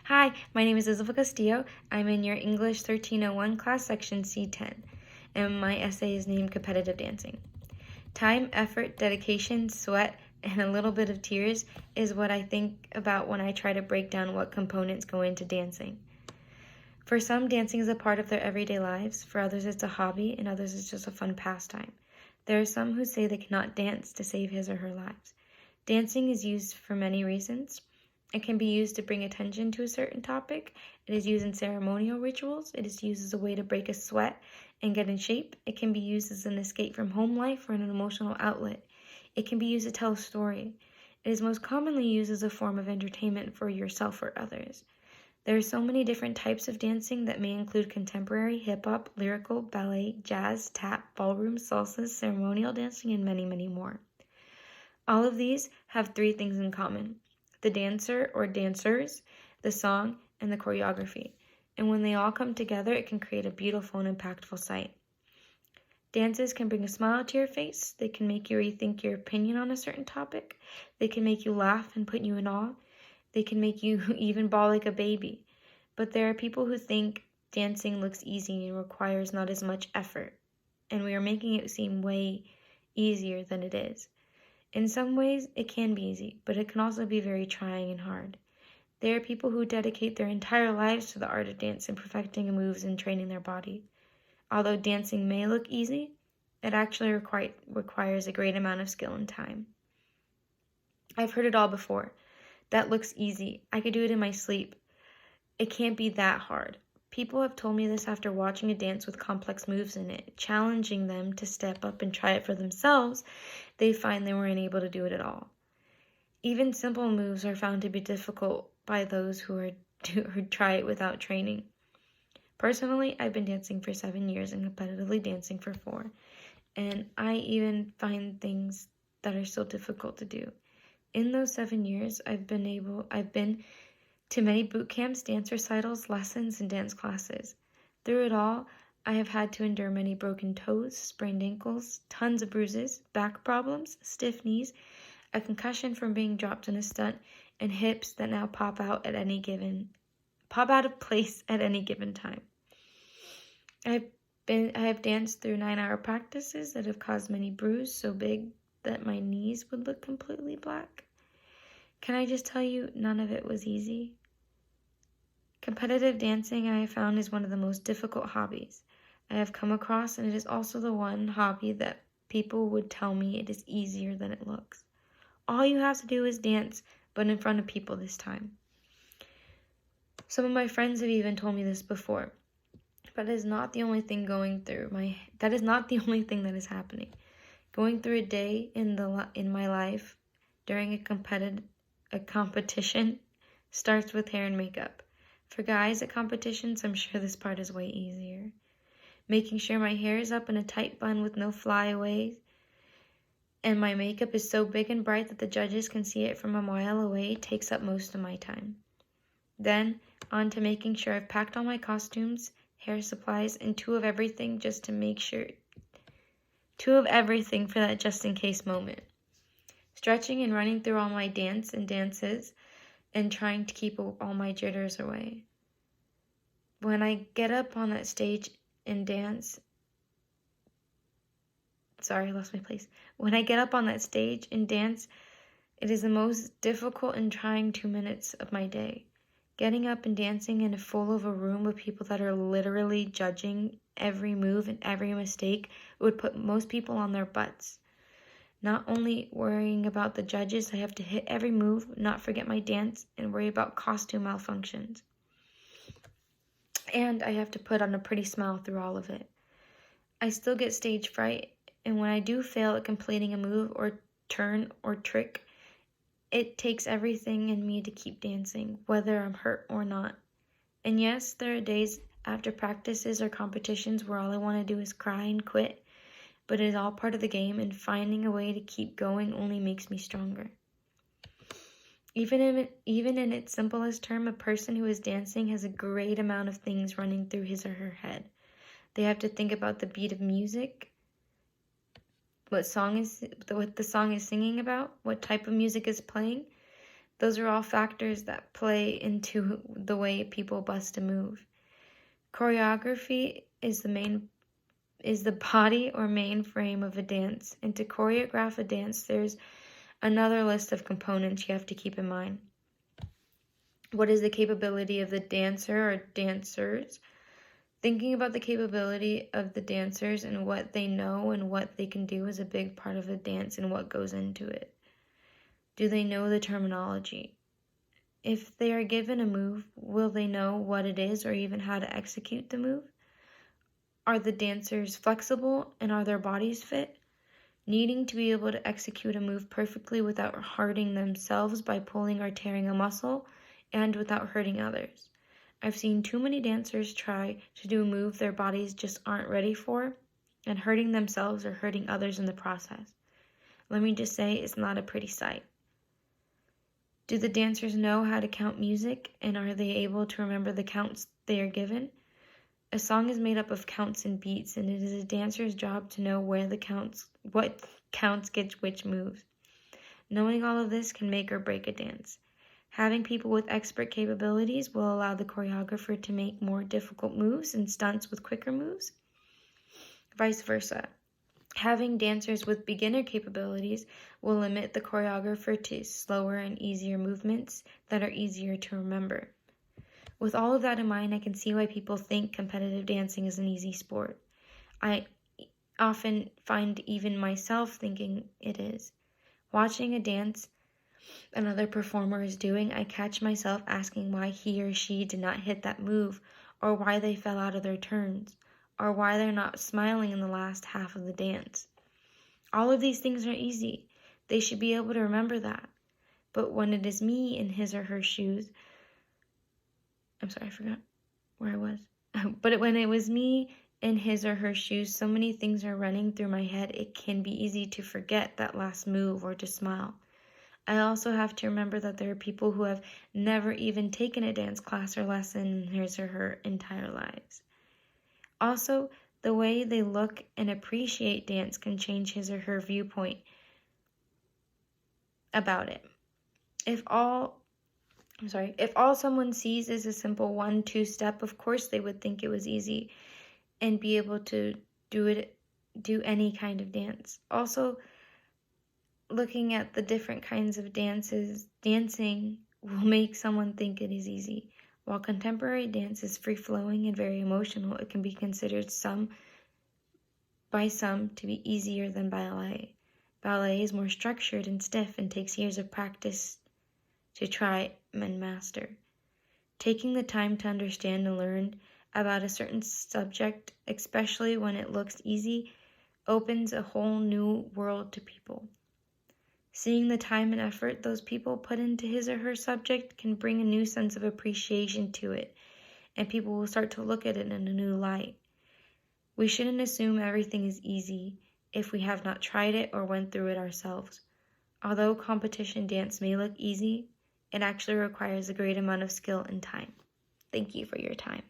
Hi, my name is Isabel Castillo. I'm in your English 1301 class section C10, and my essay is named Competitive Dancing. Time, effort, dedication, sweat, and a little bit of tears is what I think about when I try to break down what components go into dancing. For some, dancing is a part of their everyday lives. For others, it's a hobby, and others, it's just a fun pastime. There are some who say they cannot dance to save his or her lives. Dancing is used for many reasons. It can be used to bring attention to a certain topic. It is used in ceremonial rituals. It is used as a way to break a sweat and get in shape. It can be used as an escape from home life or an emotional outlet. It can be used to tell a story. It is most commonly used as a form of entertainment for yourself or others. There are so many different types of dancing that may include contemporary, hip-hop, lyrical, ballet, jazz, tap, ballroom, salsa, ceremonial dancing, and many, many more. All of these have three things in common: the dancer or dancers, the song, and the choreography. And when they all come together, it can create a beautiful and impactful sight. Dances can bring a smile to your face. They can make you rethink your opinion on a certain topic. They can make you laugh and put you in awe. They can make you even bawl like a baby. But there are people who think dancing looks easy and requires not as much effort. And we are making it seem way easier than it is. In some ways, it can be easy, but it can also be very trying and hard. There are people who dedicate their entire lives to the art of dance and perfecting moves and training their body. Although dancing may look easy, it actually requires a great amount of skill and time. I've heard it all before. That looks easy. I could do it in my sleep. It can't be that hard. People have told me this after watching a dance with complex moves in it, challenging them to step up and try it for themselves. They find they weren't able to do it at all. Even simple moves are found to be difficult by those who try it without training. Personally, I've been dancing for 7 years and competitively dancing for 4, and I even find things that are still difficult to do. In those 7 years, I've been to many boot camps, dance recitals, lessons, and dance classes. Through it all, I have had to endure many broken toes, sprained ankles, tons of bruises, back problems, stiff knees, a concussion from being dropped in a stunt, and hips that now pop out of place at any given time. I have danced through 9-hour practices that have caused many bruises so big that my knees would look completely black. Can I just tell you, none of it was easy? Competitive dancing, I have found, is one of the most difficult hobbies I have come across, and it is also the one hobby that people would tell me it is easier than it looks. All you have to do is dance, but in front of people this time. Some of my friends have even told me this before, but it is not the only thing that is happening. Going through a day in my life during a competition starts with hair and makeup. For guys at competitions, I'm sure this part is way easier. Making sure my hair is up in a tight bun with no flyaways, and my makeup is so big and bright that the judges can see it from a mile away takes up most of my time. Then, on to making sure I've packed all my costumes, hair supplies, and two of everything for that just-in-case moment. Stretching and running through all my dances, and trying to keep all my jitters away. When I get up on that stage and dance, When I get up on that stage and dance, it is the most difficult and trying 2 minutes of my day. Getting up and dancing in a room of people that are literally judging every move and every mistake would put most people on their butts. Not only worrying about the judges, I have to hit every move, not forget my dance, and worry about costume malfunctions. And I have to put on a pretty smile through all of it. I still get stage fright, and when I do fail at completing a move or turn or trick, it takes everything in me to keep dancing, whether I'm hurt or not. And yes, there are days after practices or competitions where all I want to do is cry and quit, but it is all part of the game, and finding a way to keep going only makes me stronger. Even in its simplest term, a person who is dancing has a great amount of things running through his or her head. They have to think about the beat of music, what the song is singing about, what type of music is playing. Those are all factors that play into the way people bust a move. Choreography is the body or main frame of a dance, and to choreograph a dance, there's another list of components you have to keep in mind. What is the capability of the dancer or dancers? Thinking about the capability of the dancers and what they know and what they can do is a big part of a dance and what goes into it. Do they know the terminology? If they are given a move, will they know what it is or even how to execute the move? Are the dancers flexible and are their bodies fit? Needing to be able to execute a move perfectly without hurting themselves by pulling or tearing a muscle and without hurting others. I've seen too many dancers try to do a move their bodies just aren't ready for and hurting themselves or hurting others in the process. Let me just say, it's not a pretty sight. Do the dancers know how to count music, and are they able to remember the counts they are given? A song is made up of counts and beats, and it is a dancer's job to know what counts get which moves. Knowing all of this can make or break a dance. Having people with expert capabilities will allow the choreographer to make more difficult moves and stunts with quicker moves. Vice versa. Having dancers with beginner capabilities will limit the choreographer to slower and easier movements that are easier to remember. With all of that in mind, I can see why people think competitive dancing is an easy sport. I often find even myself thinking it is. Watching a dance another performer is doing, I catch myself asking why he or she did not hit that move, or why they fell out of their turns, or why they're not smiling in the last half of the dance. All of these things are easy. They should be able to remember that. But when it is me in his or her shoes, I'm sorry, I forgot where I was. But when it was me in his or her shoes, so many things are running through my head, it can be easy to forget that last move or to smile. I also have to remember that there are people who have never even taken a dance class or lesson in his or her entire lives. Also, the way they look and appreciate dance can change his or her viewpoint about it. If all someone sees is a simple 1-2 step, of course they would think it was easy and be able to do any kind of dance. Also, looking at the different kinds of dancing will make someone think it is easy. While contemporary dance is free-flowing and very emotional, it can be considered by some to be easier than ballet. Ballet is more structured and stiff and takes years of practice to try and master. Taking the time to understand and learn about a certain subject, especially when it looks easy, opens a whole new world to people. Seeing the time and effort those people put into his or her subject can bring a new sense of appreciation to it, and people will start to look at it in a new light. We shouldn't assume everything is easy if we have not tried it or went through it ourselves. Although competition dance may look easy, it actually requires a great amount of skill and time. Thank you for your time.